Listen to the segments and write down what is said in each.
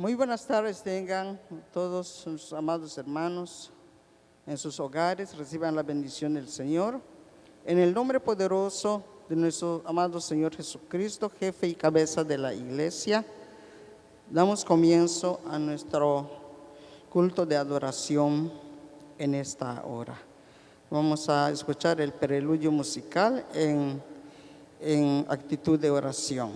Muy buenas tardes tengan todos sus amados hermanos en sus hogares, reciban la bendición del Señor. En el nombre poderoso de nuestro amado Señor Jesucristo, jefe y cabeza de la iglesia, damos comienzo a nuestro culto de adoración en esta hora. Vamos a escuchar el preludio musical en actitud de oración.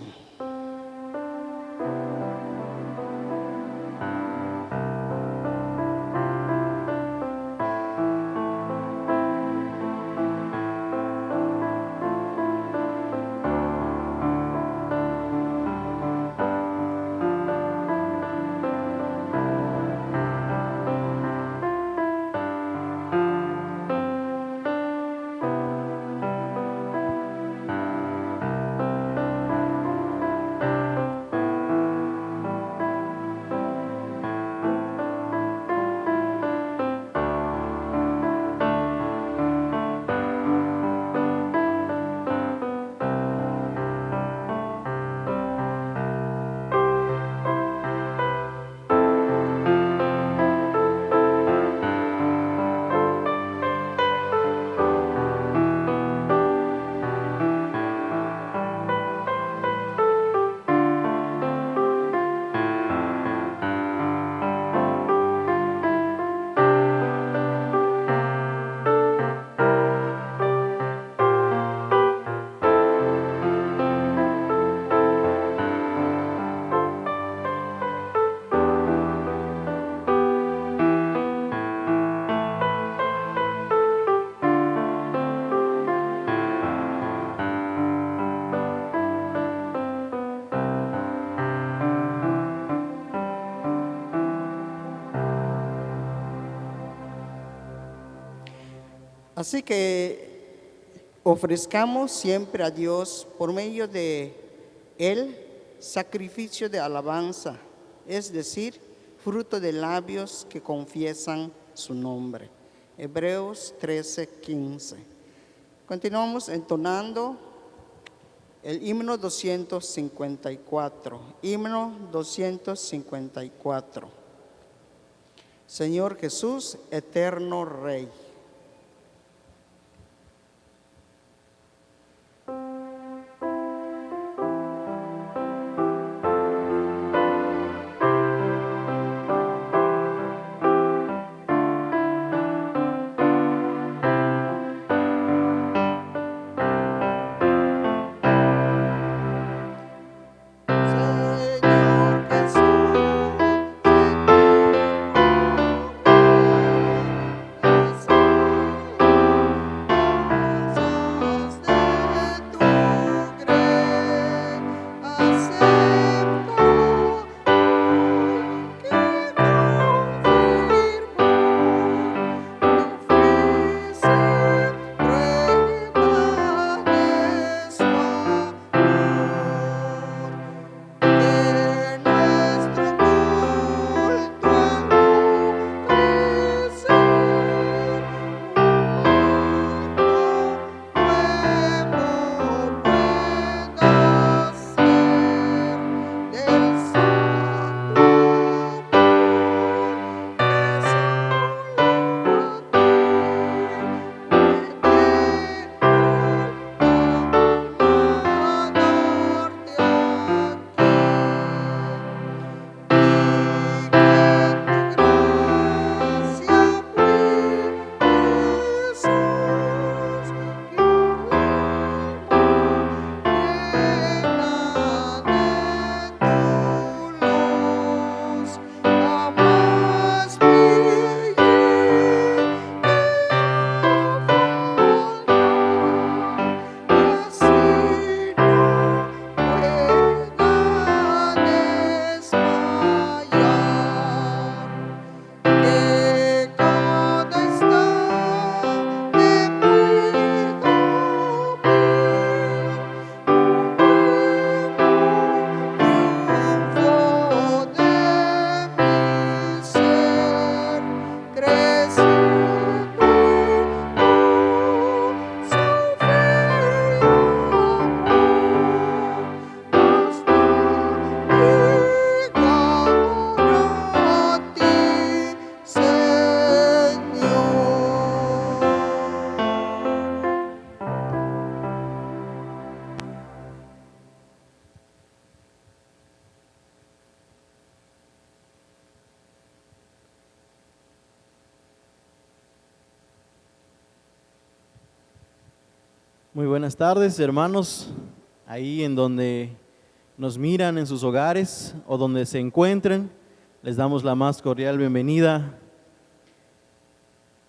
Así que ofrezcamos siempre a Dios por medio de Él sacrificio de alabanza, es decir, fruto de labios que confiesan su nombre. Hebreos 13:15. Continuamos entonando el himno 254. Himno 254. Señor Jesús, eterno Rey. Señor Jesús, Muy buenas tardes, hermanos, ahí en donde nos miran en sus hogares o donde se encuentren, les damos la más cordial bienvenida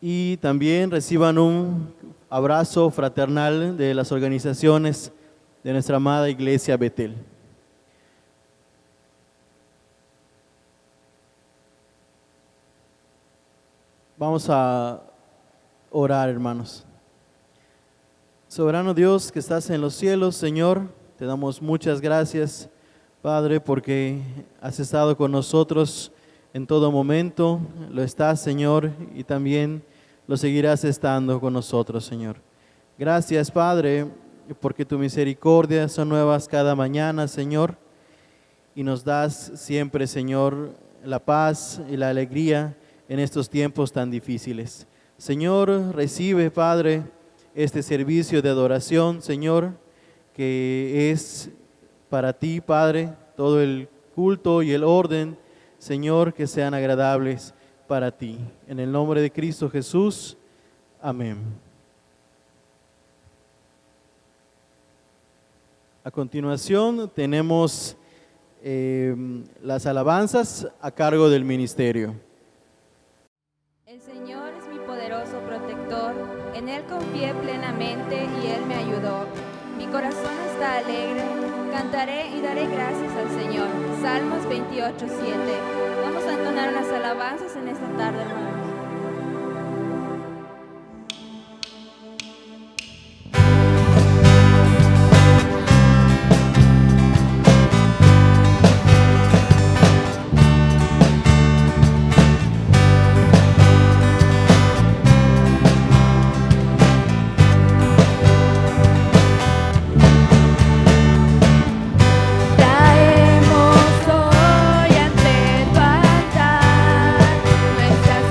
y también reciban un abrazo fraternal de las organizaciones de nuestra amada Iglesia Betel. Vamos a orar, hermanos. Soberano Dios que estás en los cielos, Señor, te damos muchas gracias, Padre, porque has estado con nosotros en todo momento. Lo estás, Señor, y también lo seguirás estando con nosotros, Señor. Gracias, Padre, porque tu misericordia son nuevas cada mañana, Señor, y nos das siempre, Señor, la paz y la alegría en estos tiempos tan difíciles. Señor, recibe, Padre, este servicio de adoración, Señor, que es para ti, Padre, todo el culto y el orden, Señor, que sean agradables para ti. En el nombre de Cristo Jesús, amén. A continuación tenemos las alabanzas a cargo del ministerio. El Señor es mi poderoso protector, en Él confié plenamente y Él me ayudó. Mi corazón está alegre, cantaré y daré gracias al Señor. Salmos 28:7. Vamos a entonar las alabanzas en esta tarde, hermanos. Traemos hoy ante tu altar nuestras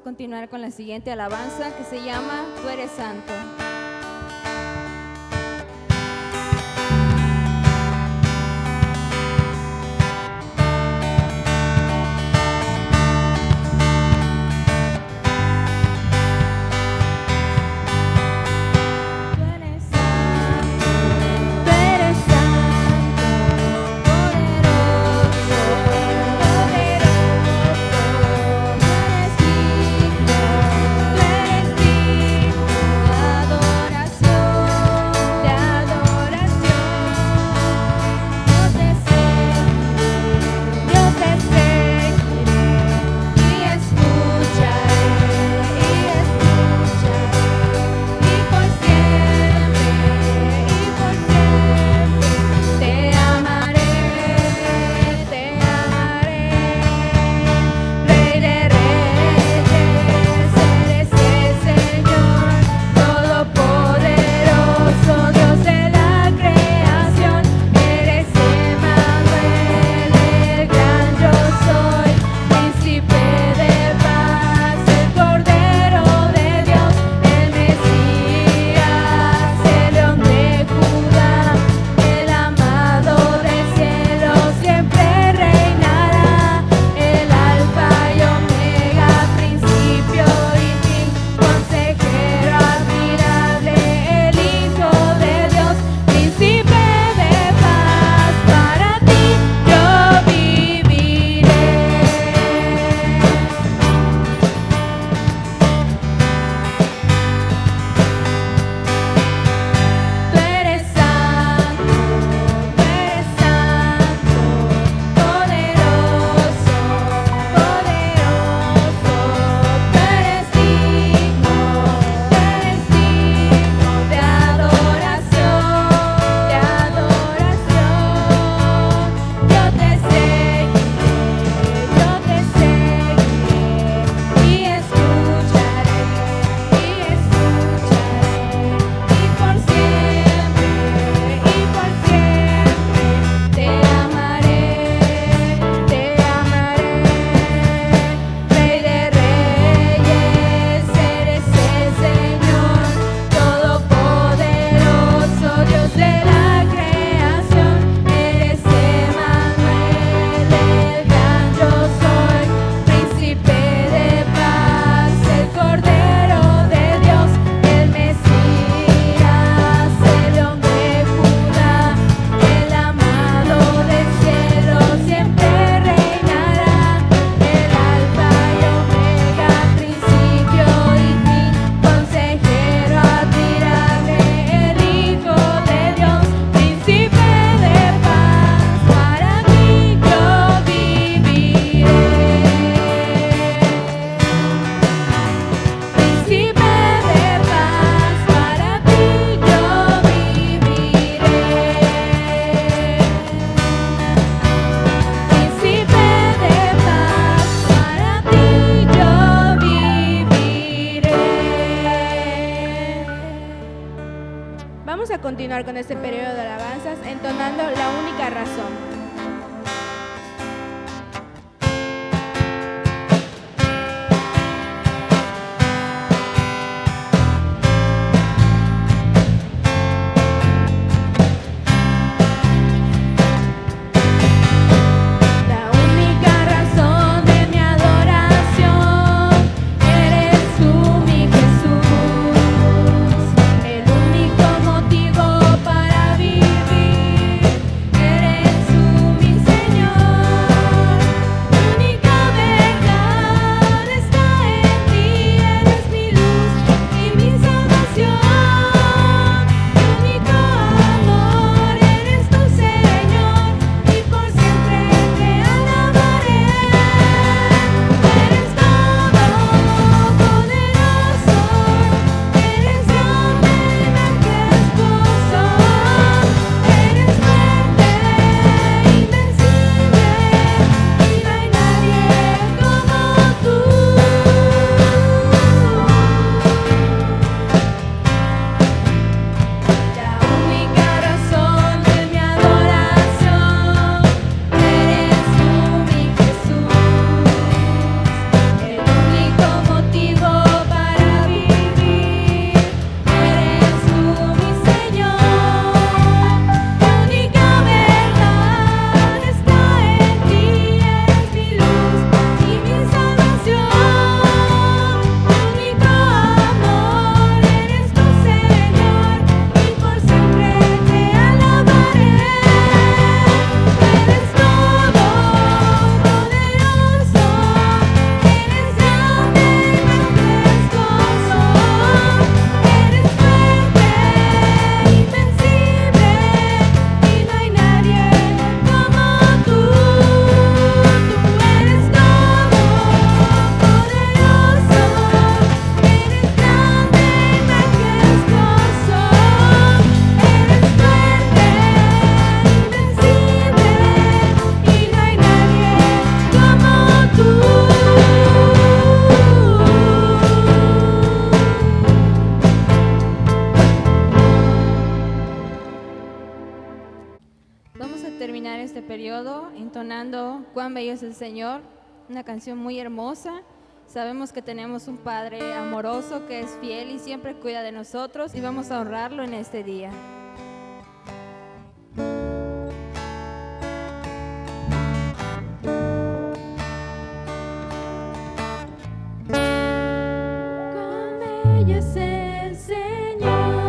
continuar con la siguiente alabanza que se llama Tú eres santo. Vamos a continuar con este periodo de alabanzas entonando La Única Razón. Eres periodo entonando Cuán bello es el Señor, una canción muy hermosa. Sabemos que tenemos un Padre amoroso que es fiel y siempre cuida de nosotros y vamos a honrarlo en este día. Cuán bello es el Señor.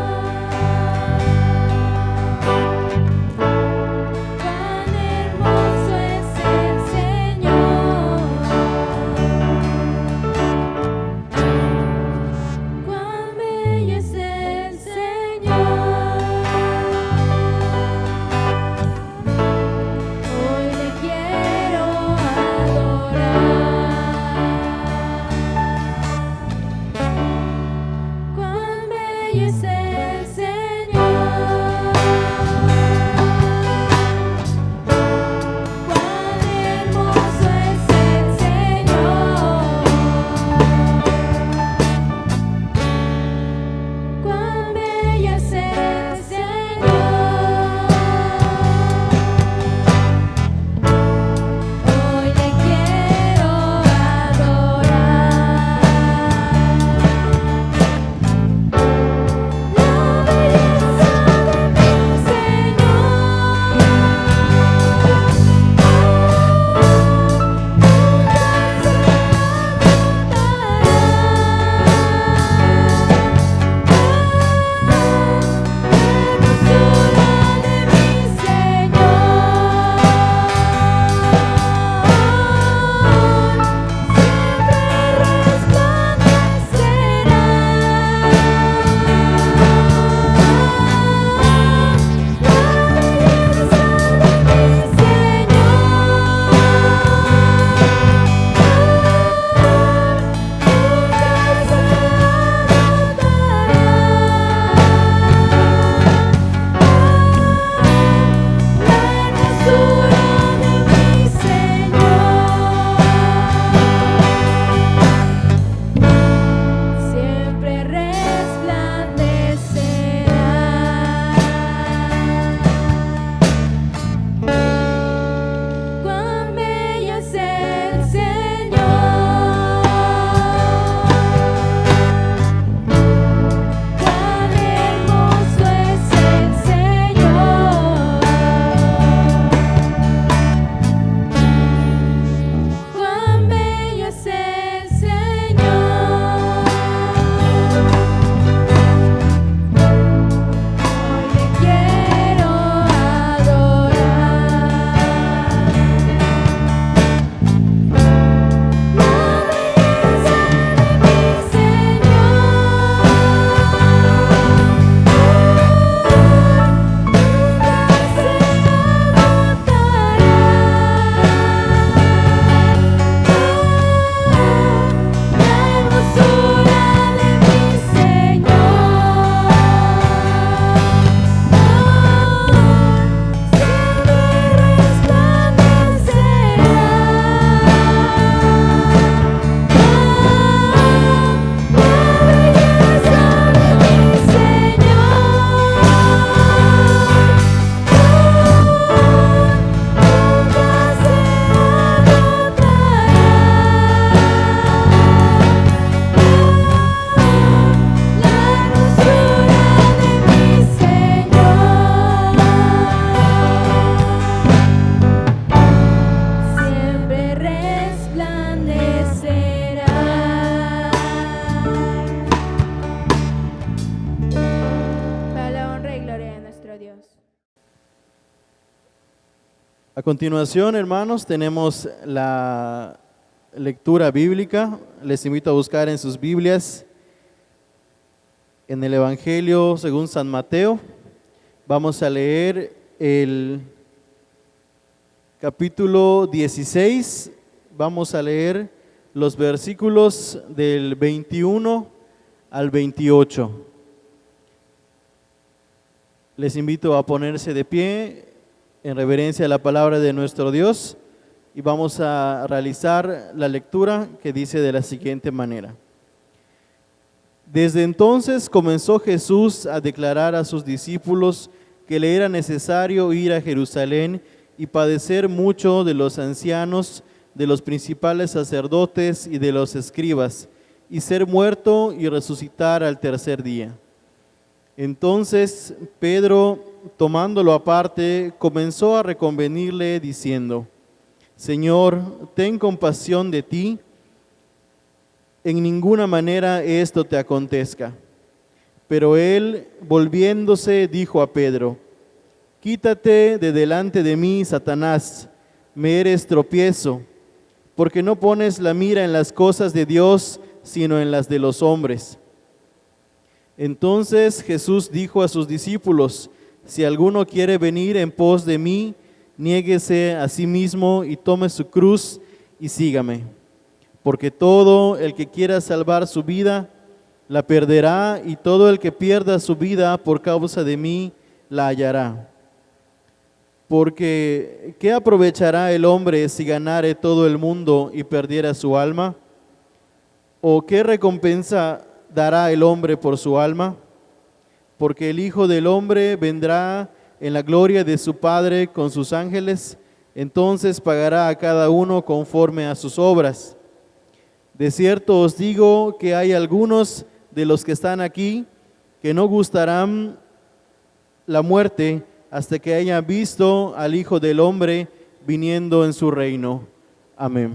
A continuación, hermanos, tenemos la lectura bíblica. Les invito a buscar en sus Biblias, en el Evangelio según San Mateo. Vamos a leer el capítulo 16. Vamos a leer los versículos del 21 al 28. Les invito a ponerse de pie en reverencia a la palabra de nuestro Dios y vamos a realizar la lectura que dice de la siguiente manera. Desde entonces comenzó Jesús a declarar a sus discípulos que le era necesario ir a Jerusalén y padecer mucho de los ancianos, de los principales sacerdotes y de los escribas, y ser muerto y resucitar al tercer día. Entonces Pedro, tomándolo aparte, comenzó a reconvenirle diciendo: Señor, ten compasión de ti, en ninguna manera esto te acontezca. Pero él, volviéndose, dijo a Pedro: Quítate de delante de mí, Satanás, me eres tropiezo, porque no pones la mira en las cosas de Dios, sino en las de los hombres. Entonces Jesús dijo a sus discípulos: Si alguno quiere venir en pos de mí, niéguese a sí mismo y tome su cruz y sígame. Porque todo el que quiera salvar su vida, la perderá, y todo el que pierda su vida por causa de mí, la hallará. Porque ¿qué aprovechará el hombre si ganare todo el mundo y perdiera su alma? ¿O qué recompensa dará el hombre por su alma? Porque el Hijo del Hombre vendrá en la gloria de su Padre con sus ángeles, entonces pagará a cada uno conforme a sus obras. De cierto os digo que hay algunos de los que están aquí que no gustarán la muerte hasta que hayan visto al Hijo del Hombre viniendo en su reino. Amén.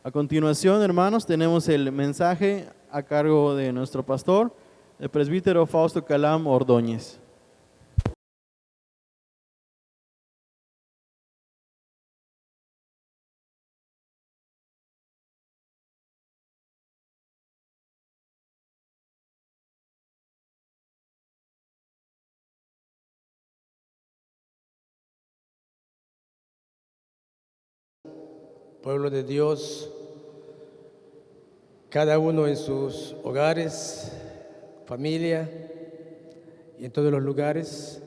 A continuación, hermanos, tenemos el mensaje a cargo de nuestro pastor, el presbítero Fausto Calam Ordóñez. Pueblo de Dios, cada uno en sus hogares, familia y en todos los lugares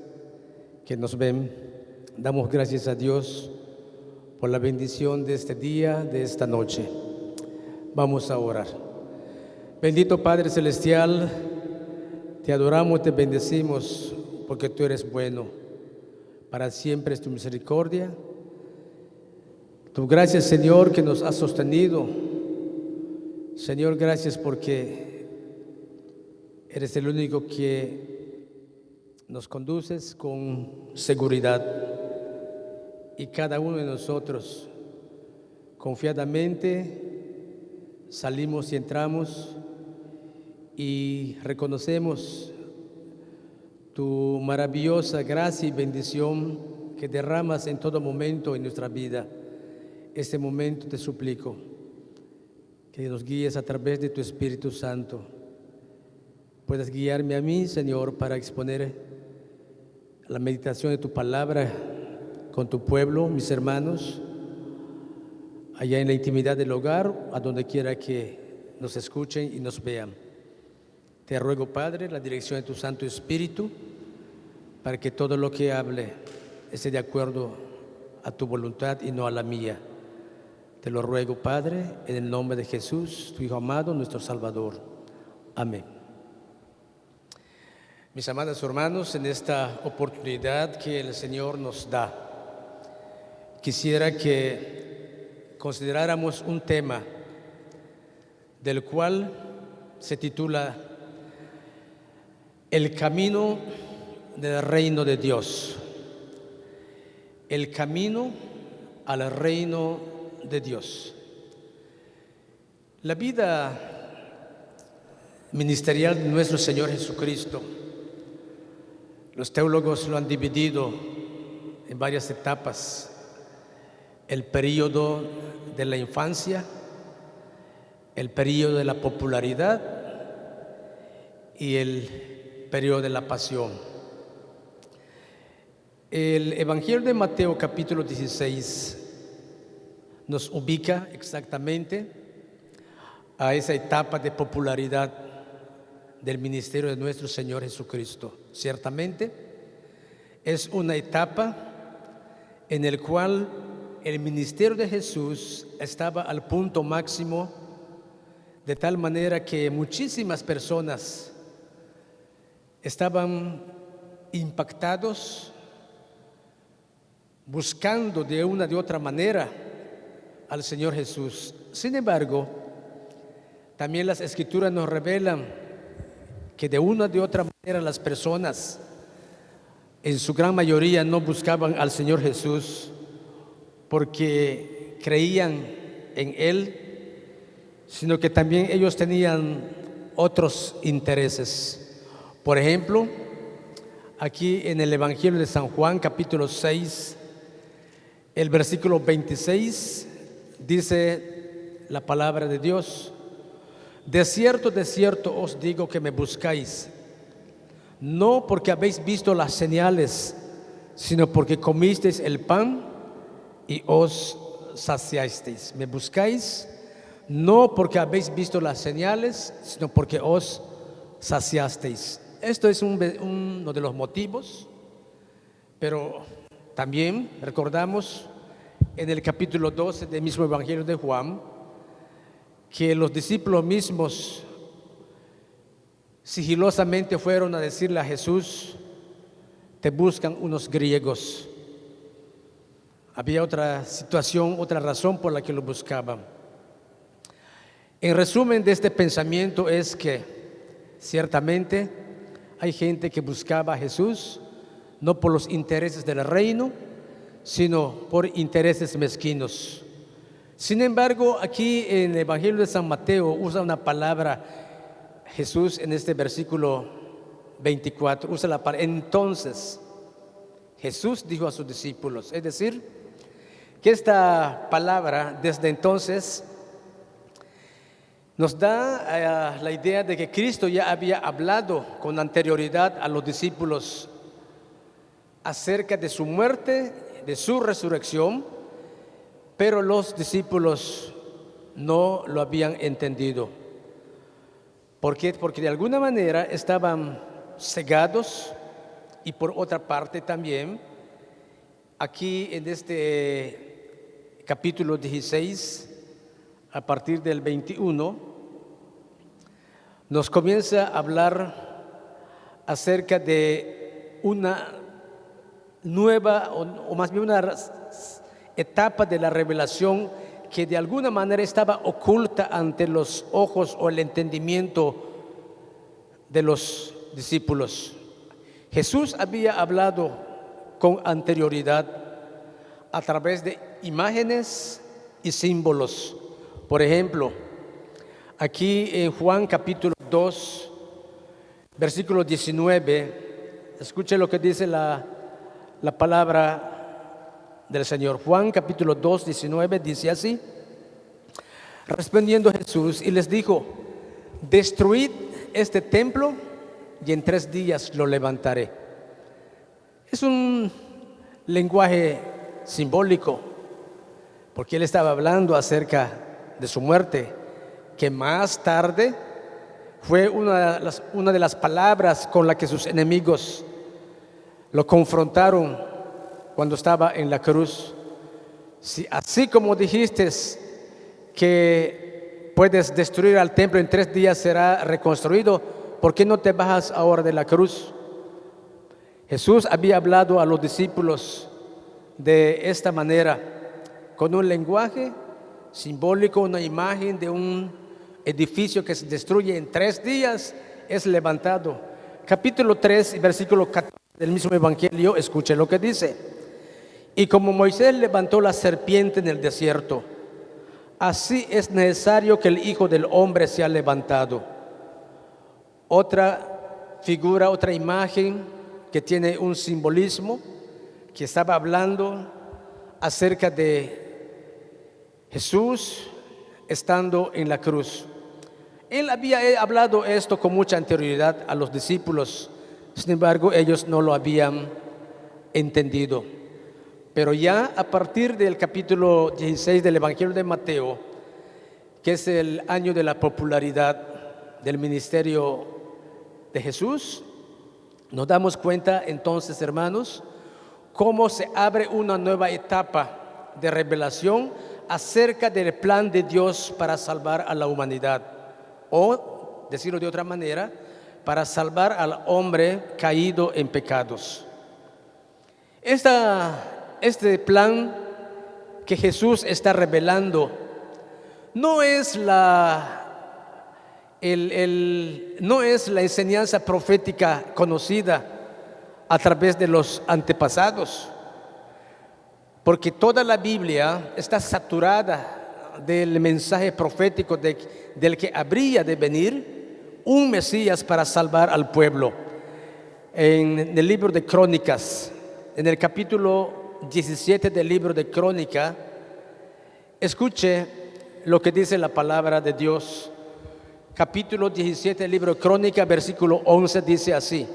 que nos ven, damos gracias a Dios por la bendición de este día, de esta noche. Vamos a orar. Bendito Padre Celestial, te adoramos, te bendecimos porque tú eres bueno. Para siempre es tu misericordia. Tu gracias, Señor, que nos has sostenido. Señor, gracias porque eres el único que nos conduces con seguridad. Y cada uno de nosotros, confiadamente, salimos y entramos y reconocemos tu maravillosa gracia y bendición que derramas en todo momento en nuestra vida. Este momento te suplico que nos guíes a través de tu Espíritu Santo. Puedas guiarme a mí, Señor, para exponer la meditación de tu palabra con tu pueblo, mis hermanos, allá en la intimidad del hogar, a donde quiera que nos escuchen y nos vean. Te ruego, Padre, la dirección de tu Santo Espíritu, para que todo lo que hable esté de acuerdo a tu voluntad y no a la mía. Te lo ruego, Padre, en el nombre de Jesús, tu Hijo amado, nuestro Salvador. Amén. Mis amados hermanos, en esta oportunidad que el Señor nos da, quisiera que consideráramos un tema del cual se titula El camino del reino de Dios. El camino al reino de Dios. La vida ministerial de nuestro Señor Jesucristo, los teólogos lo han dividido en varias etapas. El período de la infancia, el período de la popularidad y el período de la pasión. El Evangelio de Mateo capítulo 16 nos ubica exactamente a esa etapa de popularidad del ministerio de nuestro Señor Jesucristo. Ciertamente es una etapa en la cual el ministerio de Jesús estaba al punto máximo, de tal manera que muchísimas personas estaban impactados buscando de una de otra manera al Señor Jesús. Sin embargo, también las Escrituras nos revelan que de una de otra manera las personas, en su gran mayoría, no buscaban al Señor Jesús porque creían en Él, sino que también ellos tenían otros intereses. Por ejemplo, aquí en el Evangelio de San Juan, capítulo 6, el versículo 26, dice la palabra de Dios: de cierto os digo que me buscáis, no porque habéis visto las señales, sino porque comisteis el pan y os saciasteis. Me buscáis no porque habéis visto las señales, sino porque os saciasteis. Esto es uno de los motivos, pero también recordamos en el capítulo 12 del mismo Evangelio de Juan que los discípulos mismos sigilosamente fueron a decirle a Jesús: te buscan unos griegos. Había otra situación, otra razón por la que lo buscaban. En resumen de este pensamiento es que ciertamente hay gente que buscaba a Jesús no por los intereses del reino, sino por intereses mezquinos. Sin embargo, aquí en el Evangelio de San Mateo usa una palabra Jesús en este versículo 24, usa la palabra entonces. Jesús dijo a sus discípulos, es decir, que esta palabra desde entonces nos da la idea de que Cristo ya había hablado con anterioridad a los discípulos acerca de su muerte, de su resurrección, pero los discípulos no lo habían entendido. ¿Por qué? Porque de alguna manera estaban cegados, y por otra parte también, aquí en este capítulo 16, a partir del 21, nos comienza a hablar acerca de una nueva, o más bien una etapa de la revelación que de alguna manera estaba oculta ante los ojos o el entendimiento de los discípulos. Jesús había hablado con anterioridad a través de imágenes y símbolos. Por ejemplo, aquí en Juan capítulo 2, versículo 19, escuche lo que dice la palabra del Señor. Juan capítulo 2, 19 dice así: respondiendo Jesús y les dijo: destruid este templo y en 3 días lo levantaré. Es un lenguaje simbólico, porque él estaba hablando acerca de su muerte, que más tarde fue una de las palabras con la que sus enemigos lo confrontaron cuando estaba en la cruz. Si así como dijiste que puedes destruir al templo, en 3 días será reconstruido, ¿por qué no te bajas ahora de la cruz? Jesús había hablado a los discípulos de esta manera, con un lenguaje simbólico, una imagen de un edificio que se destruye en 3 días, es levantado. Capítulo 3, versículo 14 del mismo Evangelio, escuche lo que dice: y como Moisés levantó la serpiente en el desierto, así es necesario que el Hijo del Hombre sea levantado. Otra figura, otra imagen que tiene un simbolismo, que estaba hablando acerca de Jesús estando en la cruz. Él había hablado esto con mucha anterioridad a los discípulos, sin embargo ellos no lo habían entendido. Pero ya a partir del capítulo 16 del Evangelio de Mateo, que es el año de la popularidad del ministerio de Jesús, nos damos cuenta entonces, hermanos, cómo se abre una nueva etapa de revelación acerca del plan de Dios para salvar a la humanidad, o, decirlo de otra manera, para salvar al hombre caído en pecados. Esta este plan que Jesús está revelando no es no es la enseñanza profética conocida a través de los antepasados, porque toda la Biblia está saturada del mensaje profético del que habría de venir un Mesías para salvar al pueblo. En el libro de Crónicas, en el capítulo 17 del libro de Crónica, escuche lo que dice la palabra de Dios. Capítulo 17 del libro de Crónica, versículo 11, dice así: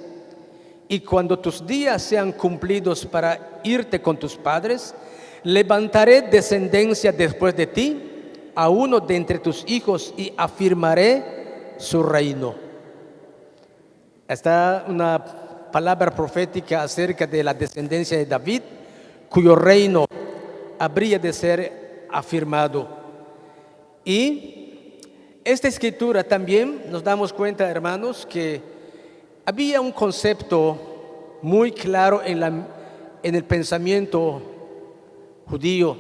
y cuando tus días sean cumplidos para irte con tus padres, levantaré descendencia después de ti, a uno de entre tus hijos, y afirmaré su reino. Está una palabra profética acerca de la descendencia de David, cuyo reino habría de ser afirmado. Y esta escritura también nos damos cuenta, hermanos, que había un concepto muy claro en el pensamiento judío,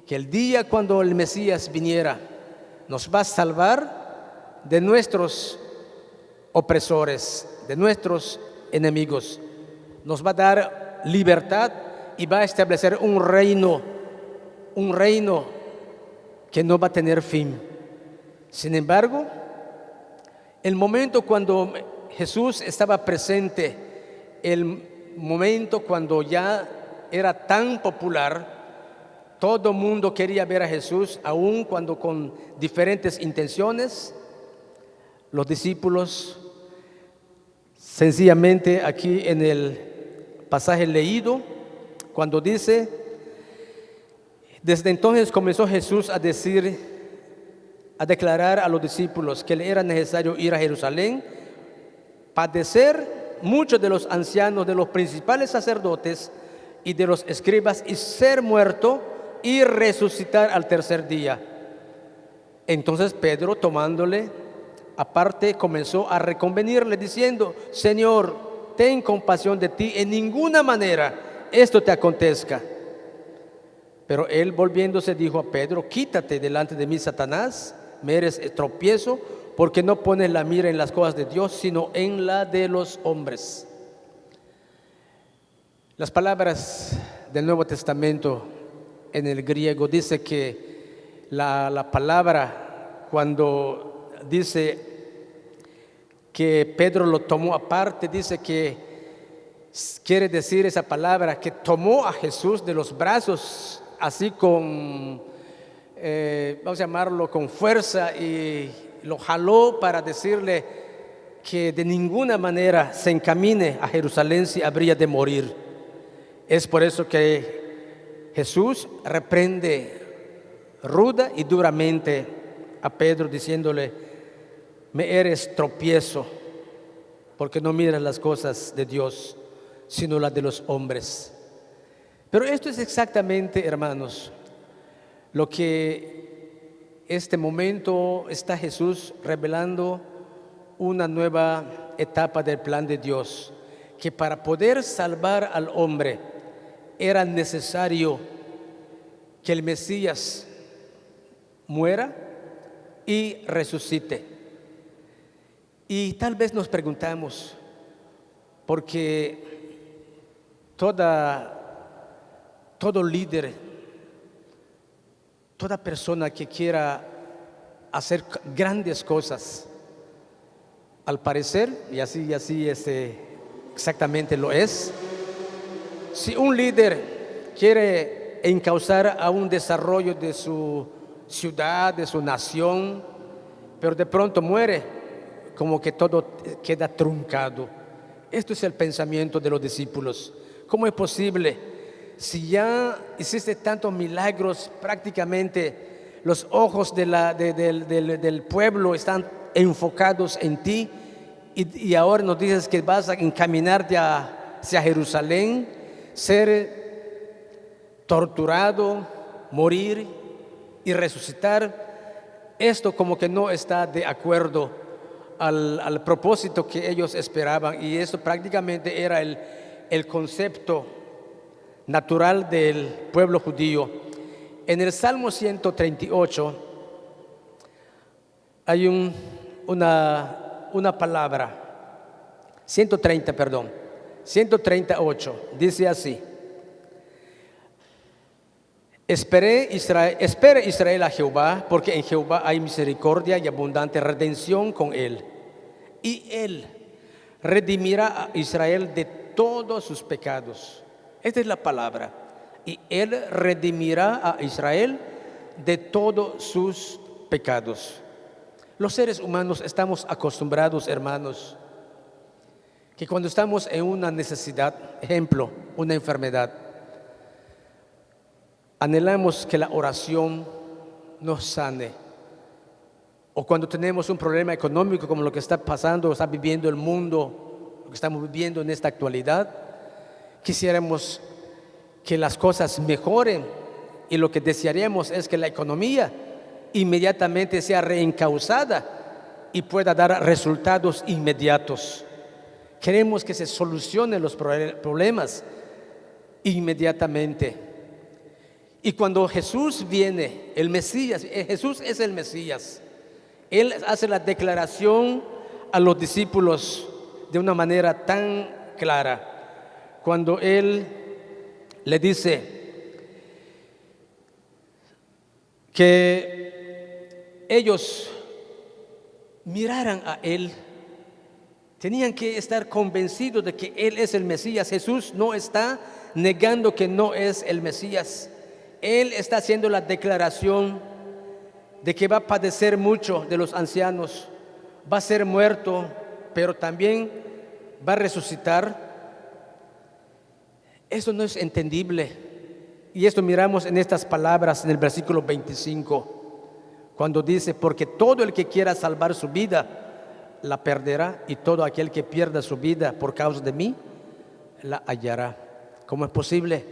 que el día cuando el Mesías viniera nos va a salvar de nuestros opresores, de nuestros enemigos, nos va a dar libertad y va a establecer un reino que no va a tener fin. Sin embargo, el momento cuando Jesús estaba presente, el momento cuando ya era tan popular, todo el mundo quería ver a Jesús, aun cuando con diferentes intenciones. Los discípulos, sencillamente aquí en el pasaje leído, cuando dice: desde entonces comenzó Jesús a declarar a los discípulos que le era necesario ir a Jerusalén, padecer muchos de los ancianos, de los principales sacerdotes y de los escribas, y ser muerto y resucitar al tercer día. Entonces Pedro, tomándole aparte, comenzó a reconvenirle diciendo: Señor, ten compasión de ti, en ninguna manera esto te acontezca. Pero él, volviéndose, dijo a Pedro: quítate delante de mí, Satanás, me eres tropiezo, porque no pones la mira en las cosas de Dios, sino en la de los hombres. Las palabras del Nuevo Testamento en el griego dice que la palabra, cuando dice que Pedro lo tomó aparte, dice que quiere decir esa palabra que tomó a Jesús de los brazos, así con, vamos a llamarlo, con fuerza, y lo jaló para decirle que de ninguna manera se encamine a Jerusalén si habría de morir. Es por eso que Jesús reprende ruda y duramente a Pedro, diciéndole: me eres tropiezo, porque no miras las cosas de Dios, sino las de los hombres. Pero esto es exactamente, hermanos, lo que este momento está Jesús revelando, una nueva etapa del plan de Dios, que para poder salvar al hombre era necesario que el Mesías muera y resucite. Y tal vez nos preguntamos, porque todo líder, toda persona que quiera hacer grandes cosas, al parecer, y así exactamente lo es, si un líder quiere encauzar a un desarrollo de su ciudad, de su nación, pero de pronto muere, como que todo queda truncado. Esto es el pensamiento de los discípulos. ¿Cómo es posible? Si ya hiciste tantos milagros, prácticamente los ojos del pueblo están enfocados en ti, y ahora nos dices que vas a encaminarte hacia Jerusalén, ser torturado, morir y resucitar. Esto como que no está de acuerdo al propósito que ellos esperaban, y esto prácticamente era el concepto natural del pueblo judío. En el Salmo 138 hay una palabra, 138, dice así: espere Israel a Jehová, porque en Jehová hay misericordia y abundante redención con él. Y él redimirá a Israel de todos sus pecados. Esta es la palabra. Y él redimirá a Israel de todos sus pecados. Los seres humanos estamos acostumbrados, hermanos, que cuando estamos en una necesidad, ejemplo, una enfermedad, anhelamos que la oración nos sane. O cuando tenemos un problema económico como lo que está pasando, está viviendo el mundo, lo que estamos viviendo en esta actualidad, quisiéramos que las cosas mejoren, y lo que desearíamos es que la economía inmediatamente sea reencauzada y pueda dar resultados inmediatos. Queremos que se solucionen los problemas inmediatamente. Y cuando Jesús viene, el Mesías, Jesús es el Mesías, Él hace la declaración a los discípulos de una manera tan clara. Cuando Él le dice que ellos miraran a Él, tenían que estar convencidos de que Él es el Mesías. Jesús no está negando que no es el Mesías. Él está haciendo la declaración de que va a padecer mucho de los ancianos, va a ser muerto, pero también va a resucitar. Eso no es entendible. Y esto miramos en estas palabras en el versículo 25, cuando dice: porque todo el que quiera salvar su vida la perderá, y todo aquel que pierda su vida por causa de mí la hallará. ¿Cómo es posible?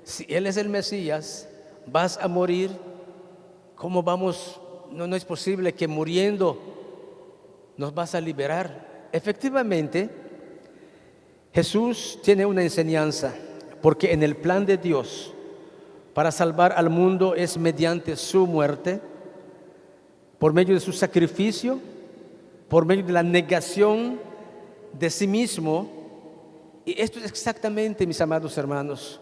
Si Él es el Mesías, vas a morir. ¿Cómo vamos? No es posible que muriendo nos vas a liberar. Efectivamente, Jesús tiene una enseñanza, porque en el plan de Dios para salvar al mundo es mediante su muerte, por medio de su sacrificio, por medio de la negación de sí mismo. Y esto es exactamente, mis amados hermanos,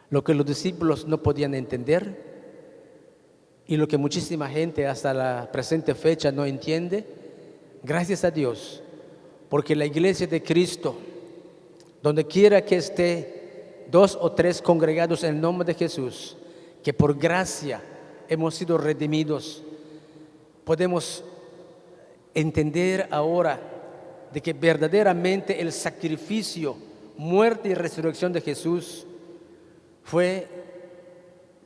lo que los discípulos no podían entender, y lo que muchísima gente hasta la presente fecha no entiende. Gracias a Dios, porque la iglesia de Cristo, donde quiera que esté, 2 o 3 congregados en el nombre de Jesús, que por gracia hemos sido redimidos, podemos entender ahora de que verdaderamente el sacrificio, muerte y resurrección de Jesús fue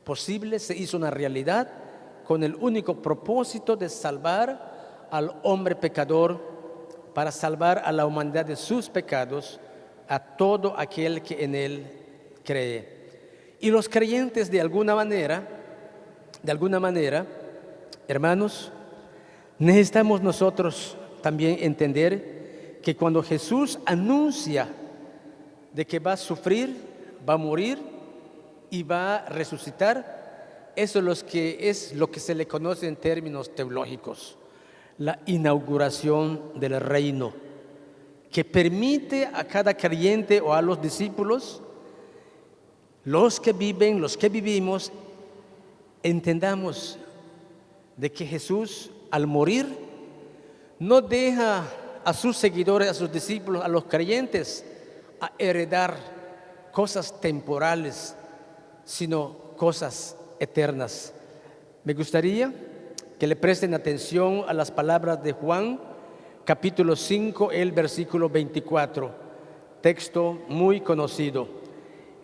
posible, se hizo una realidad, con el único propósito de salvar al hombre pecador, para salvar a la humanidad de sus pecados, a todo aquel que en Él cree. Y los creyentes, de alguna manera, hermanos, necesitamos nosotros también entender que cuando Jesús anuncia de que va a sufrir, va a morir y va a resucitar, eso es lo que se le conoce en términos teológicos, la inauguración del reino, que permite a cada creyente o a los discípulos, los que vivimos, entendamos de que Jesús, al morir, no deja a sus seguidores, a sus discípulos, a los creyentes, a heredar cosas temporales, sino cosas eternas. Me gustaría que le presten atención a las palabras de Juan, capítulo 5, el versículo 24, texto muy conocido.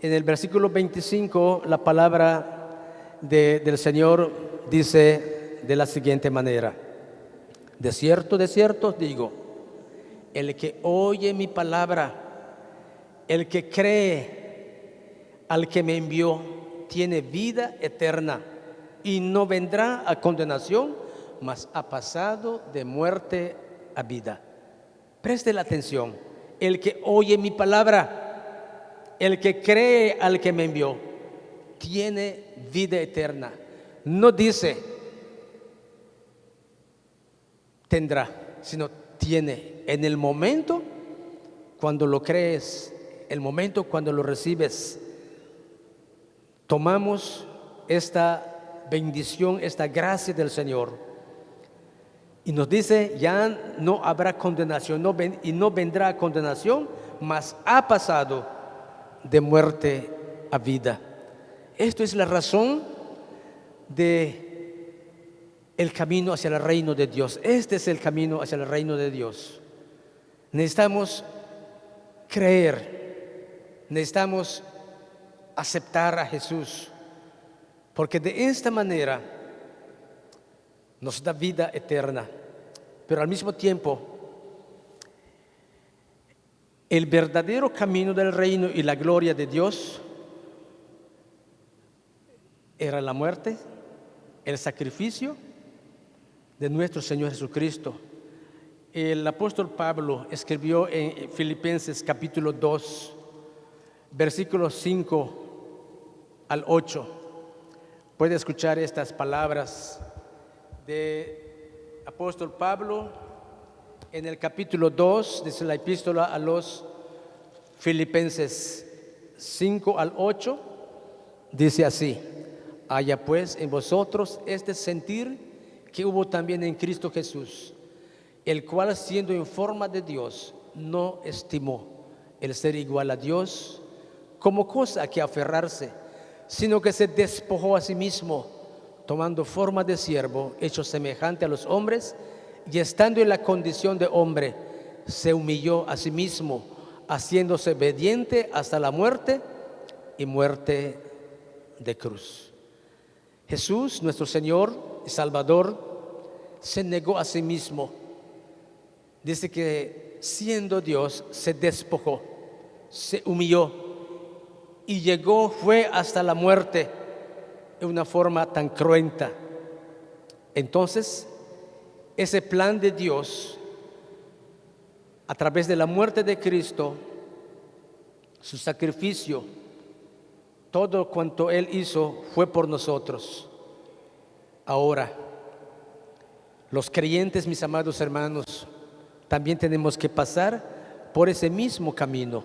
En el versículo 25, la palabra del Señor dice de la siguiente manera: de cierto os digo, el que oye mi palabra, el que cree al que me envió, tiene vida eterna y no vendrá a condenación, mas ha pasado de muerte a vida. Preste la atención: el que oye mi palabra. el que cree al que me envió tiene vida eterna. No dice tendrá, sino tiene. En el momento cuando lo crees, el momento cuando lo recibes, tomamos esta bendición, esta gracia del Señor. Y nos dice, ya no habrá condenación, y no vendrá condenación, mas ha pasado de muerte a vida. Esto es la razón de el camino hacia el reino de Dios. Este es el camino hacia el reino de Dios. Necesitamos creer, necesitamos aceptar a Jesús, porque de esta manera nos da vida eterna. Pero al mismo tiempo, el verdadero camino del reino y la gloria de Dios era la muerte, el sacrificio de nuestro Señor Jesucristo. El apóstol Pablo escribió en Filipenses capítulo 2, versículos 5 al 8. Puede escuchar estas palabras de apóstol Pablo en el capítulo 2, dice la epístola a los Filipenses 5 al 8, dice así: haya pues en vosotros este sentir que hubo también en Cristo Jesús, el cual siendo en forma de Dios, no estimó el ser igual a Dios como cosa a que aferrarse, sino que se despojó a sí mismo, tomando forma de siervo, hecho semejante a los hombres, y estando en la condición de hombre, se humilló a sí mismo, haciéndose obediente hasta la muerte y muerte de cruz. Jesús, nuestro Señor y Salvador, se negó a sí mismo. Dice que siendo Dios se despojó, se humilló y fue hasta la muerte de una forma tan cruenta. Entonces, ese plan de Dios, a través de la muerte de Cristo, su sacrificio, todo cuanto Él hizo fue por nosotros. Ahora, los creyentes, mis amados hermanos, también tenemos que pasar por ese mismo camino.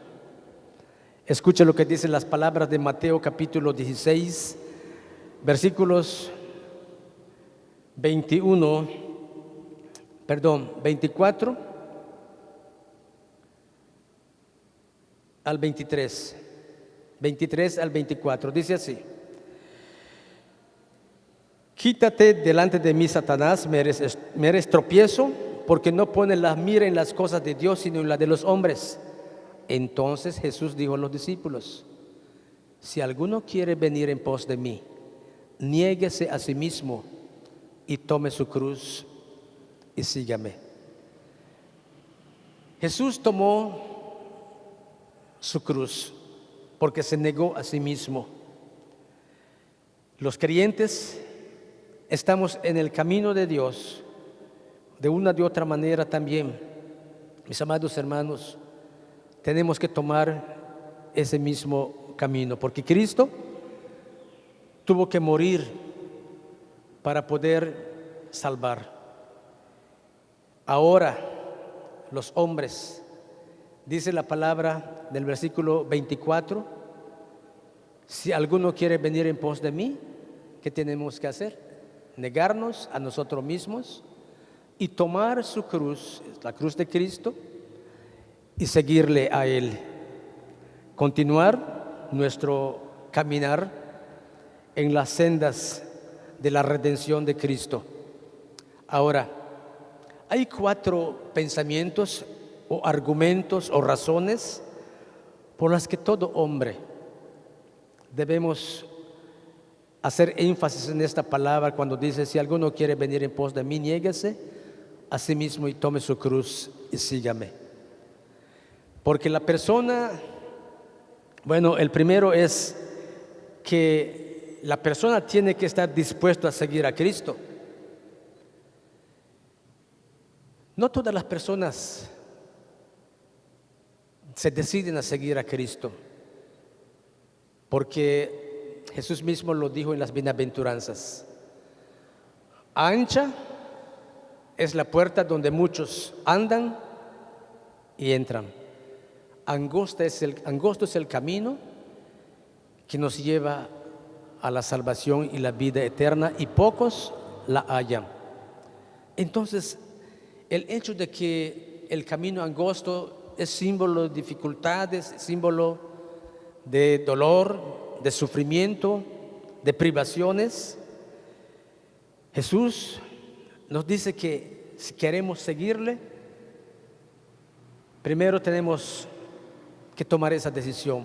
Escucha lo que dicen las palabras de Mateo capítulo 16, versículos 24 al 23. 23 al 24, dice así: quítate delante de mí, Satanás, me eres tropiezo, porque no pones la mira en las cosas de Dios, sino en la de los hombres. Entonces Jesús dijo a los discípulos: si alguno quiere venir en pos de mí, niéguese a sí mismo y tome su cruz y sígame. Jesús tomó su cruz porque se negó a sí mismo. Los creyentes estamos en el camino de Dios de una de otra manera también. Mis amados hermanos, tenemos que tomar ese mismo camino, porque Cristo tuvo que morir para poder salvar. Ahora los hombres, dice la palabra del versículo 24, si alguno quiere venir en pos de mí, ¿qué tenemos que hacer? Negarnos a nosotros mismos y tomar su cruz, la cruz de Cristo, y seguirle a Él. Continuar nuestro caminar en las sendas de la redención de Cristo. Ahora, hay 4 pensamientos o argumentos o razones por las que todo hombre debemos hacer énfasis en esta palabra cuando dice: si alguno quiere venir en pos de mí, niéguese a sí mismo y tome su cruz y sígame. Porque la persona, el primero es que la persona tiene que estar dispuesta a seguir a Cristo. No todas las personas se deciden a seguir a Cristo. porque Jesús mismo lo dijo en las bienaventuranzas. Ancha es la puerta donde muchos andan y entran. Angosto es el camino que nos lleva a la salvación y la vida eterna, y pocos la hallan. Entonces, el hecho de que el camino angosto es símbolo de dificultades, símbolo de dolor, de sufrimiento, de privaciones, Jesús nos dice que si queremos seguirle, primero tenemos que tomar esa decisión,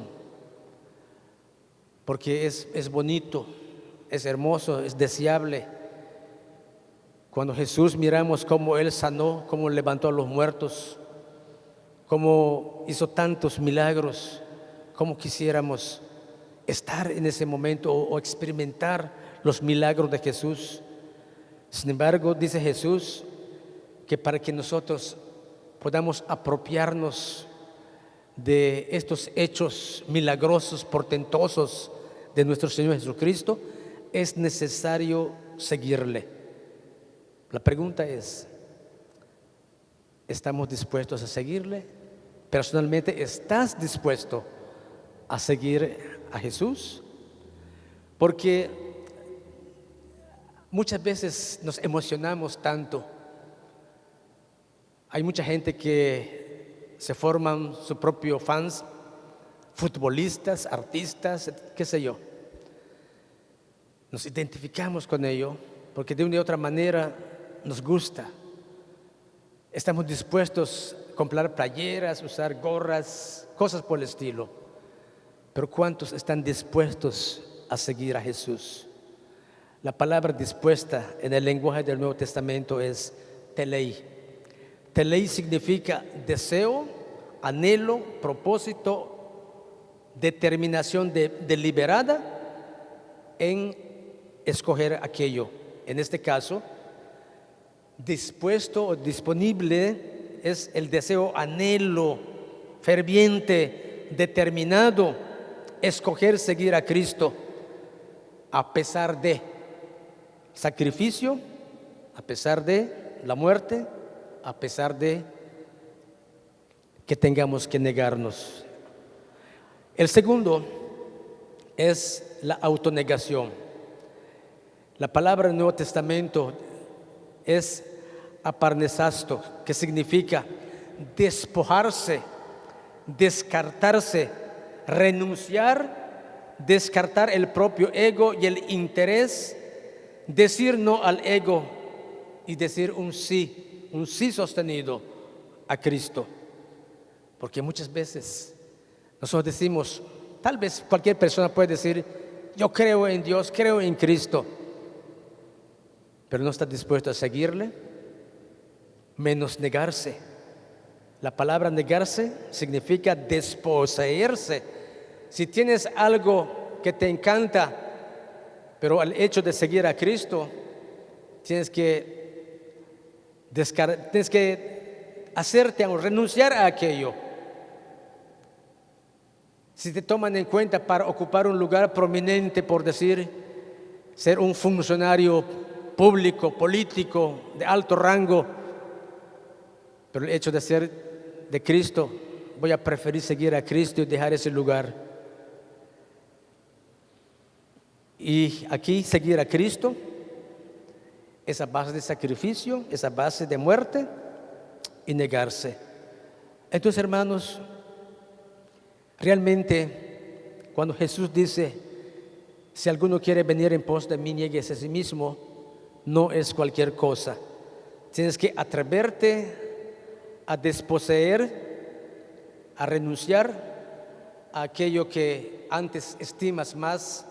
porque es bonito, es hermoso, es deseable. Cuando Jesús miramos cómo Él sanó, cómo levantó a los muertos, cómo hizo tantos milagros, cómo quisiéramos estar en ese momento o experimentar los milagros de Jesús. Sin embargo, dice Jesús que para que nosotros podamos apropiarnos de estos hechos milagrosos, portentosos de nuestro Señor Jesucristo, es necesario seguirle. La pregunta es, ¿estamos dispuestos a seguirle? Personalmente, ¿estás dispuesto a seguir a Jesús? Porque muchas veces nos emocionamos tanto. Hay mucha gente que se forman su propio fans, futbolistas, artistas, qué sé yo. Nos identificamos con ello porque de una u otra manera nos gusta. Estamos dispuestos a comprar playeras, usar gorras, cosas por el estilo. Pero ¿cuántos están dispuestos a seguir a Jesús? La palabra dispuesta en el lenguaje del Nuevo Testamento es telei. Telei significa deseo, anhelo, propósito, determinación deliberada en escoger aquello. En este caso, dispuesto o disponible es el deseo, anhelo, ferviente, determinado, escoger seguir a Cristo a pesar de sacrificio, a pesar de la muerte, a pesar de que tengamos que negarnos. El segundo es la autonegación. La palabra del Nuevo Testamento es aparnesasto, que significa despojarse, descartarse, renunciar, descartar el propio ego y el interés, decir no al ego y decir un sí sostenido a Cristo. Porque muchas veces nosotros decimos, tal vez cualquier persona puede decir, yo creo en Dios, creo en Cristo, pero no está dispuesto a seguirle, menos negarse. La palabra negarse significa desposeerse. Si tienes algo que te encanta, pero al hecho de seguir a Cristo, tienes que hacerte o renunciar a aquello. Si te toman en cuenta para ocupar un lugar prominente, por decir, ser un funcionario público, político, de alto rango, pero el hecho de ser de Cristo, voy a preferir seguir a Cristo y dejar ese lugar. Y aquí seguir a Cristo es a base de sacrificio, es a base de muerte y negarse. Entonces, hermanos, realmente cuando Jesús dice, si alguno quiere venir en pos de mí, nieguese a sí mismo, no es cualquier cosa. Tienes que atreverte a desposeer, a renunciar a aquello que antes estimas más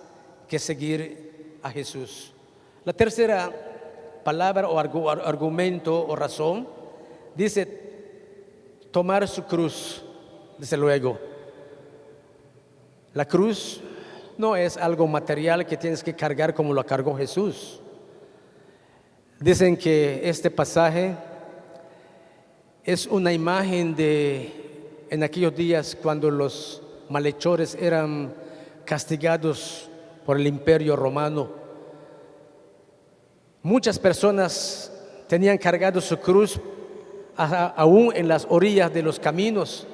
que seguir a Jesús. La tercera palabra o argumento o razón dice tomar su cruz. Desde luego, la cruz no es algo material que tienes que cargar como lo cargó Jesús. Dicen que este pasaje es una imagen de en aquellos días cuando los malhechores eran castigados por el Imperio Romano. Muchas personas tenían cargado su cruz aún en las orillas de los caminos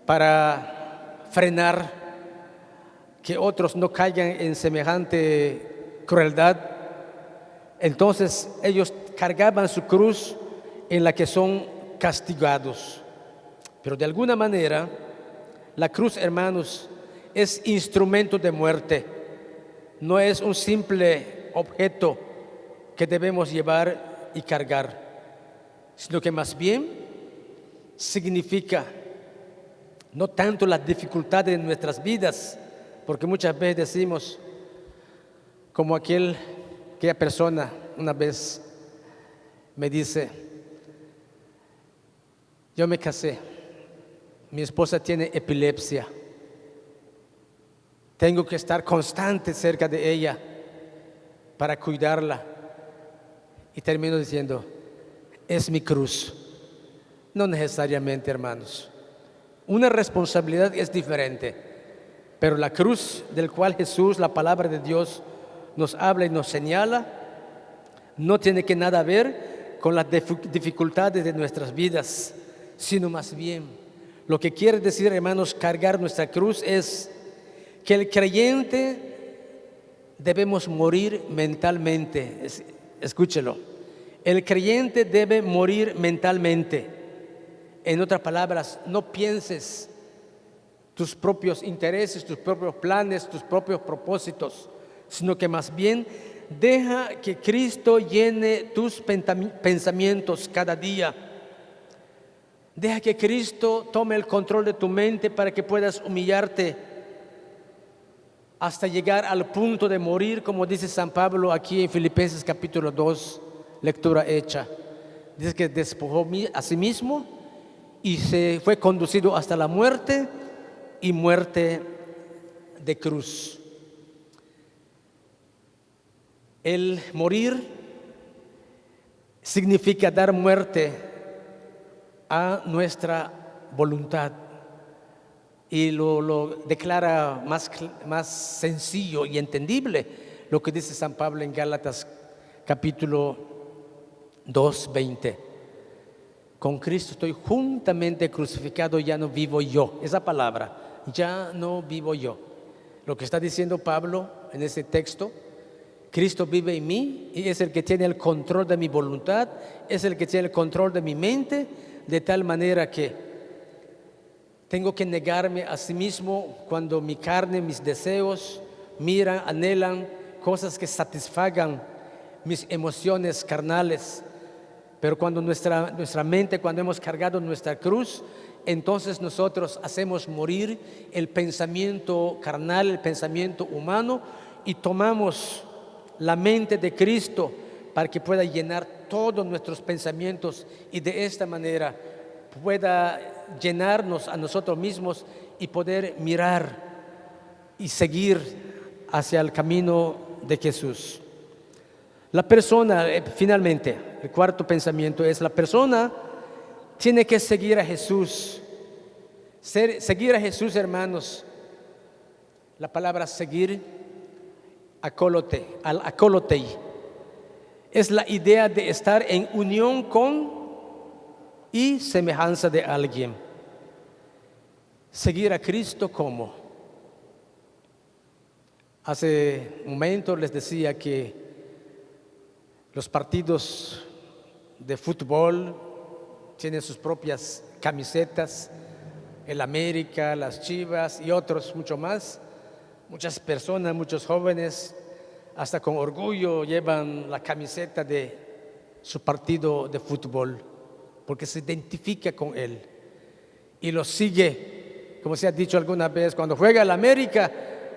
para frenar que otros no caigan en semejante crueldad. Entonces ellos cargaban su cruz en la que son castigados. Pero de alguna manera, la cruz, hermanos, es instrumento de muerte. No es un simple objeto que debemos llevar y cargar, sino que más bien significa no tanto las dificultades de nuestras vidas, porque muchas veces decimos, como aquella persona una vez me dice: yo me casé, mi esposa tiene epilepsia, tengo que estar constante cerca de ella para cuidarla. Y termino diciendo: es mi cruz. No necesariamente, hermanos. Una responsabilidad es diferente, pero la cruz del cual Jesús, la palabra de Dios, nos habla y nos señala, no tiene que nada ver con las dificultades de nuestras vidas, sino más bien, lo que quiere decir, hermanos, cargar nuestra cruz es que el creyente debemos morir mentalmente. Escúchelo. El creyente debe morir mentalmente. En otras palabras, no pienses tus propios intereses, tus propios planes, tus propios propósitos, sino que más bien deja que Cristo llene tus pensamientos cada día. Deja que Cristo tome el control de tu mente para que puedas humillarte hasta llegar al punto de morir, como dice San Pablo aquí en Filipenses capítulo 2, lectura hecha. Dice que despojó a sí mismo y se fue conducido hasta la muerte, y muerte de cruz. El morir significa dar muerte a nuestra voluntad, y lo declara más sencillo y entendible lo que dice San Pablo en Gálatas capítulo 2:20. Con Cristo estoy juntamente crucificado, ya no vivo yo. Esa palabra, ya no vivo yo. Lo que está diciendo Pablo en ese texto: Cristo vive en mí y es el que tiene el control de mi voluntad, es el que tiene el control de mi mente, de tal manera que tengo que negarme a sí mismo cuando mi carne, mis deseos miran, anhelan cosas que satisfagan mis emociones carnales. Pero cuando nuestra mente, cuando hemos cargado nuestra cruz, entonces nosotros hacemos morir el pensamiento carnal, el pensamiento humano, y tomamos la mente de Cristo para que pueda llenar todos nuestros pensamientos, y de esta manera pueda llenarnos a nosotros mismos y poder mirar y seguir hacia el camino de Jesús. La persona, finalmente, el cuarto pensamiento es: la persona tiene que seguir a Jesús. Seguir a Jesús, hermanos, la palabra seguir, acólotei, es la idea de estar en unión con y semejanza de alguien. Seguir a Cristo, ¿cómo? Hace un momento les decía que los partidos de fútbol tienen sus propias camisetas, el América, las Chivas y otros mucho más. Muchas personas, muchos jóvenes, hasta con orgullo llevan la camiseta de su partido de fútbol, porque se identifica con él y lo sigue. Como se ha dicho alguna vez, cuando juega el América,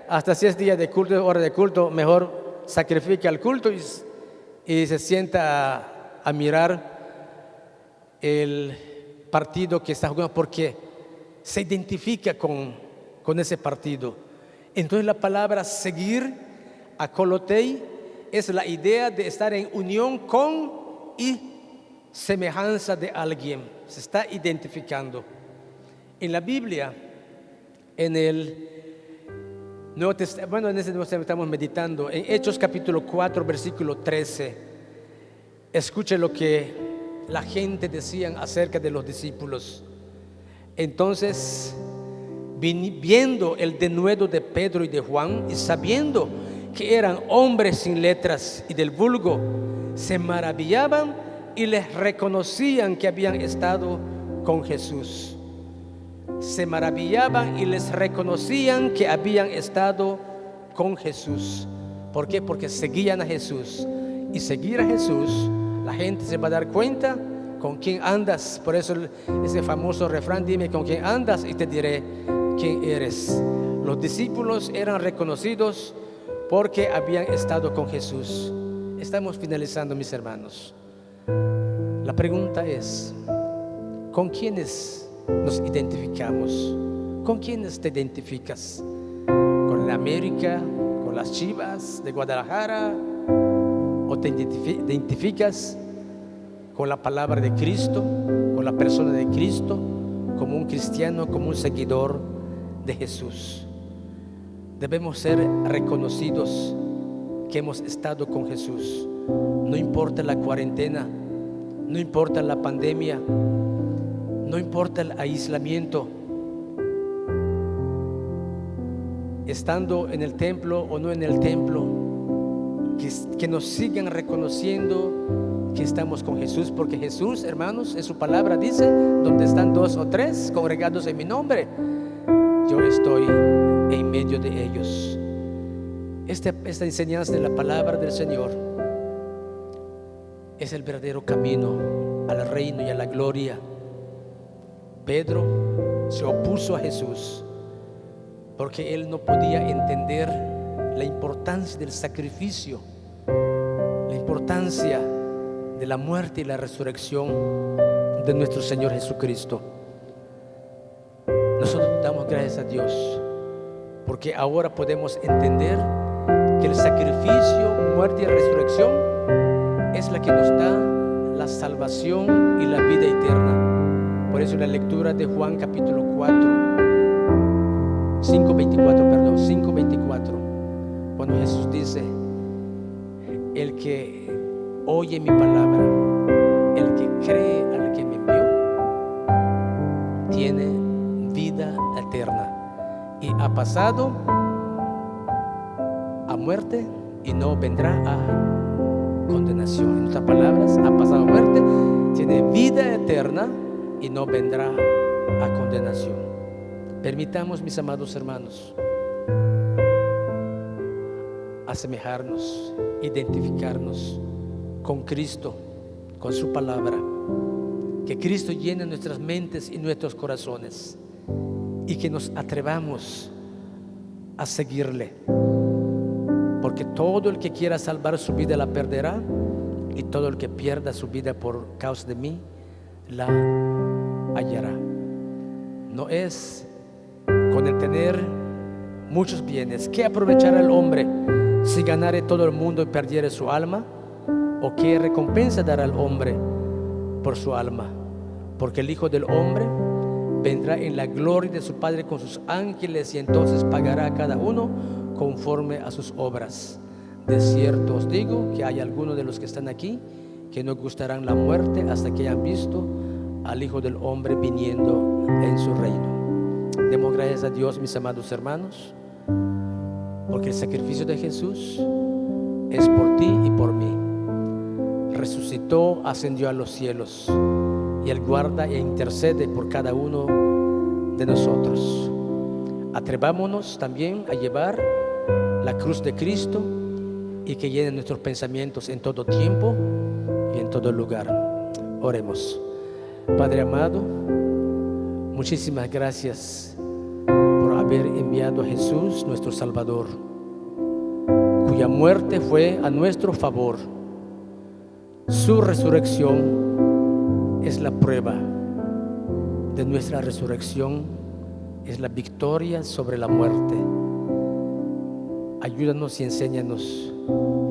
hasta si es día de culto, hora de culto, mejor sacrifica el culto y se sienta a mirar el partido que está jugando, porque se identifica con ese partido. Entonces la palabra seguir, acólotei, es la idea de estar en unión con y semejanza de alguien. Se está identificando. En la Biblia, en el Bueno, en ese Nuevo Testamento estamos meditando en Hechos capítulo 4, versículo 13. Escuche lo que la gente decían acerca de los discípulos. Entonces, viendo el denuedo de Pedro y de Juan, y sabiendo que eran hombres sin letras y del vulgo, se maravillaban y les reconocían que habían estado con Jesús. Se maravillaban y les reconocían que habían estado con Jesús. ¿Por qué? Porque seguían a Jesús. Y seguir a Jesús, la gente se va a dar cuenta con quién andas. Por eso ese famoso refrán: dime con quién andas y te diré quién eres. Los discípulos eran reconocidos porque habían estado con Jesús. Estamos finalizando, mis hermanos. La pregunta es: ¿con quiénes nos identificamos? ¿Con quiénes te identificas? ¿Con el América? ¿Con las Chivas de Guadalajara? ¿O te identificas con la palabra de Cristo, con la persona de Cristo, como un cristiano, como un seguidor de Jesús? Debemos ser reconocidos que hemos estado con Jesús. No importa la cuarentena, no importa la pandemia, no importa el aislamiento, estando en el templo o no en el templo, que nos sigan reconociendo que estamos con Jesús, porque Jesús, hermanos, en su palabra dice: donde están 2 o 3 congregados en mi nombre, yo estoy en medio de ellos. Esta enseñanza de la palabra del Señor es el verdadero camino al reino y a la gloria. Pedro se opuso a Jesús porque él no podía entender la importancia del sacrificio, la importancia de la muerte y la resurrección de nuestro Señor Jesucristo. Nosotros damos gracias a Dios porque ahora podemos entender que el sacrificio, muerte y resurrección es la que nos da la salvación y la vida eterna. Por eso la lectura de Juan capítulo 5:24, cuando Jesús dice: el que oye mi palabra, el que cree al que me envió, tiene vida eterna y ha pasado a muerte y no vendrá a condenación. En otras palabras, ha pasado a muerte, tiene vida eterna y no vendrá a condenación. Permitamos, mis amados hermanos, asemejarnos, identificarnos con Cristo, con su palabra. Que Cristo llene nuestras mentes y nuestros corazones y que nos atrevamos a seguirle, porque todo el que quiera salvar su vida la perderá, y todo el que pierda su vida por causa de mí la hallará. No es con el tener muchos bienes. ¿Qué aprovechará el hombre si ganare todo el mundo y perdiere su alma? ¿O qué recompensa dará al hombre por su alma? Porque el Hijo del Hombre vendrá en la gloria de su Padre con sus ángeles, y entonces pagará a cada uno conforme a sus obras. De cierto os digo que hay algunos de los que están aquí que no gustarán la muerte hasta que hayan visto al Hijo del Hombre viniendo en su reino. Demos gracias a Dios, mis amados hermanos, porque el sacrificio de Jesús es por ti y por mí. Resucitó, ascendió a los cielos, y Él guarda e intercede por cada uno de nosotros. Atrevámonos también a llevar la cruz de Cristo y que llene nuestros pensamientos en todo tiempo y en todo lugar. Oremos. Padre amado, muchísimas gracias por haber enviado a Jesús, nuestro Salvador, cuya muerte fue a nuestro favor. Su resurrección es la prueba de nuestra resurrección, es la victoria sobre la muerte. Ayúdanos y enséñanos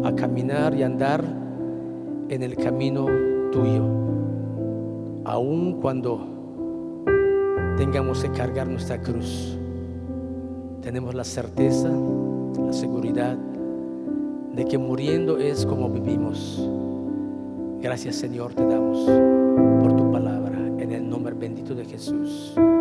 a caminar y andar en el camino tuyo, aun cuando tengamos que cargar nuestra cruz. tenemos la certeza, la seguridad de que muriendo es como vivimos. Gracias, Señor, te damos por tu palabra, en el nombre bendito de Jesús. Amén.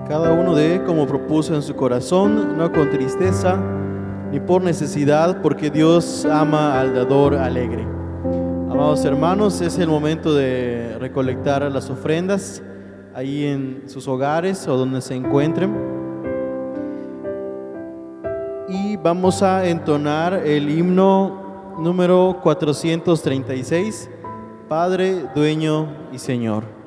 Cada uno dé como propuso en su corazón, no con tristeza ni por necesidad, porque Dios ama al dador alegre. Amados hermanos, es el momento de recolectar las ofrendas ahí en sus hogares o donde se encuentren. Y vamos a entonar el himno número 436, Padre, Dueño y Señor.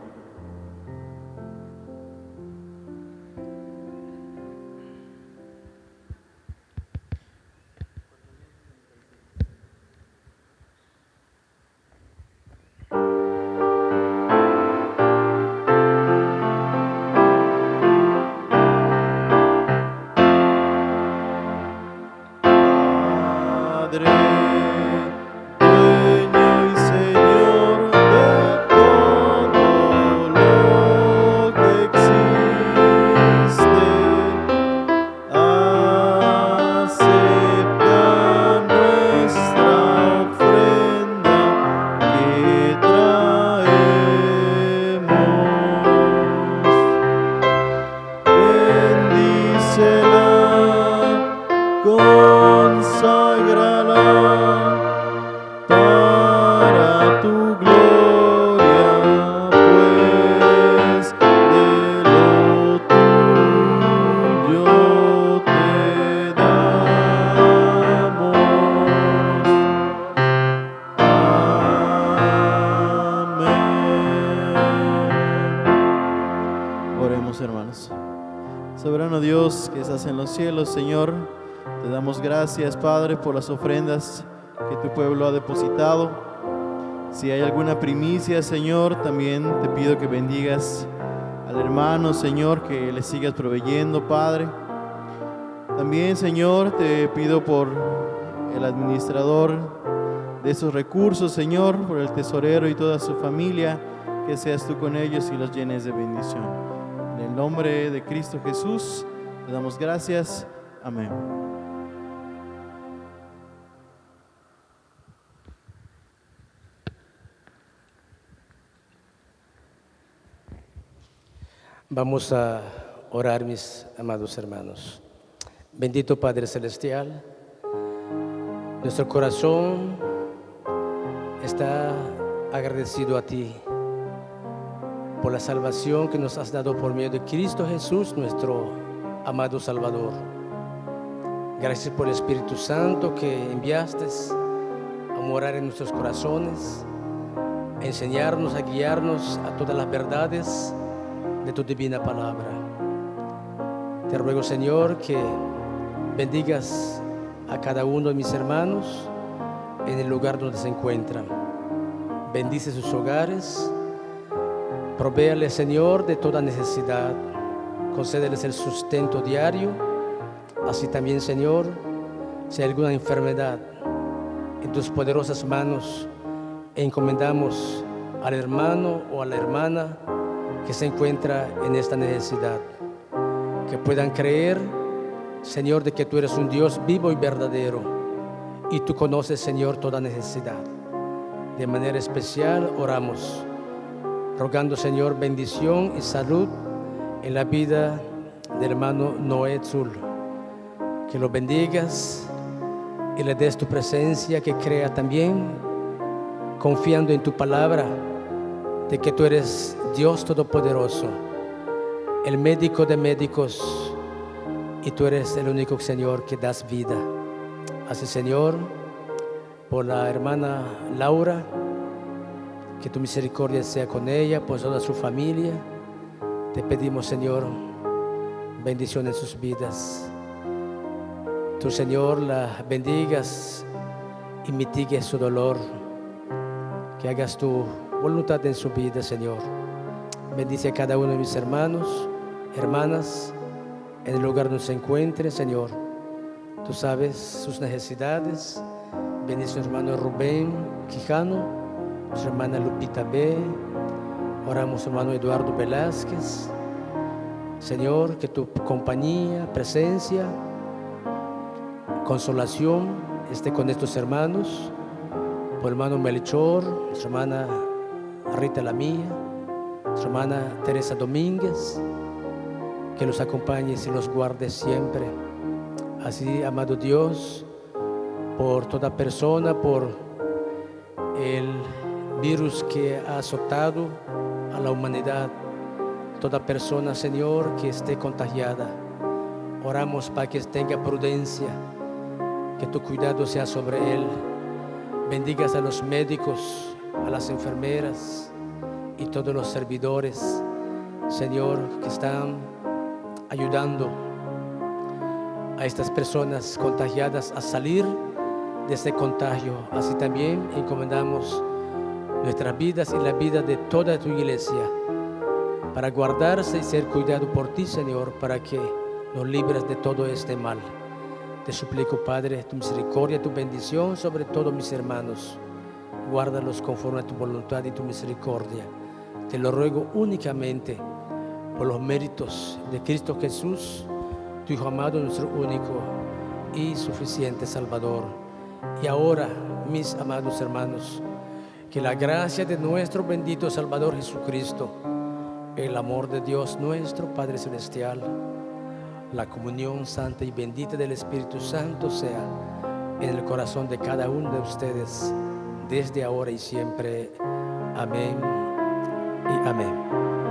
Padre, Dueño y Señor de todo lo que existe, acepta nuestra ofrenda que traemos. Bendícela, conságrala para tu gloria, pues de lo tuyo te damos. Amén. Oremos, hermanos. Soberano Dios que estás en los cielos, Señor, te damos gracias, Padre, por las ofrendas que tu pueblo ha depositado. Si hay alguna primicia, Señor, también te pido que bendigas al hermano, Señor, que le sigas proveyendo, Padre. También, Señor, te pido por el administrador de esos recursos, Señor, por el tesorero y toda su familia, que seas tú con ellos y los llenes de bendición. En el nombre de Cristo Jesús, te damos gracias. Amén. Vamos a orar, mis amados hermanos. Bendito Padre Celestial, nuestro corazón está agradecido a ti por la salvación que nos has dado por medio de Cristo Jesús, nuestro amado Salvador. Gracias por el Espíritu Santo que enviaste a morar en nuestros corazones, a enseñarnos, a guiarnos a todas las verdades de tu divina palabra. Te ruego, Señor, que bendigas a cada uno de mis hermanos en el lugar donde se encuentran. Bendice sus hogares, provéale, Señor, de toda necesidad, concédeles el sustento diario. Así también, Señor, si hay alguna enfermedad, en tus poderosas manos encomendamos al hermano o a la hermana que se encuentra en esta necesidad, que puedan creer, Señor, de que tú eres un Dios vivo y verdadero, y tú conoces, Señor, toda necesidad. De manera especial oramos, rogando, Señor, bendición y salud en la vida del hermano Noé Zul, que lo bendigas y le des tu presencia, que crea también, confiando en tu palabra, de que tú eres Dios Todopoderoso, el médico de médicos, y tú eres el único, Señor, que das vida. Así, Señor, por la hermana Laura, Que tu misericordia sea con ella, por toda su familia. Te pedimos, Señor, bendición en sus vidas. Tú, Señor, la bendigas y mitigues su dolor. Que hagas tu voluntad en su vida, Señor. Bendice a cada uno de mis hermanos, hermanas, en el lugar donde se encuentre, Señor. Tú sabes sus necesidades. Bendice a nuestro hermano Rubén Quijano, nuestra hermana Lupita B. Oramos, hermano Eduardo Velázquez. Señor, que tu compañía, presencia, consolación esté con estos hermanos. Por el hermano Melchor, nuestra hermana Rita Lamía, nuestra hermana Teresa Domínguez, que los acompañes y los guardes siempre. Así, amado Dios, por toda persona, por el virus que ha azotado a la humanidad, toda persona, Señor, que esté contagiada, oramos para que tenga prudencia, que tu cuidado sea sobre él. Bendigas a los médicos, a las enfermeras y todos los servidores, Señor, que están ayudando a estas personas contagiadas a salir de este contagio. Así también encomendamos nuestras vidas y la vida de toda tu iglesia para guardarse y ser cuidado por ti, Señor, para que nos libres de todo este mal. Te suplico, Padre, tu misericordia, tu bendición sobre todos mis hermanos. Guárdalos conforme a tu voluntad y tu misericordia. Te lo ruego únicamente por los méritos de Cristo Jesús, tu Hijo amado, nuestro único y suficiente Salvador. Y ahora, mis amados hermanos, que la gracia de nuestro bendito Salvador Jesucristo, el amor de Dios nuestro Padre Celestial, la comunión santa y bendita del Espíritu Santo sea en el corazón de cada uno de ustedes, desde ahora y siempre. Amén y amén.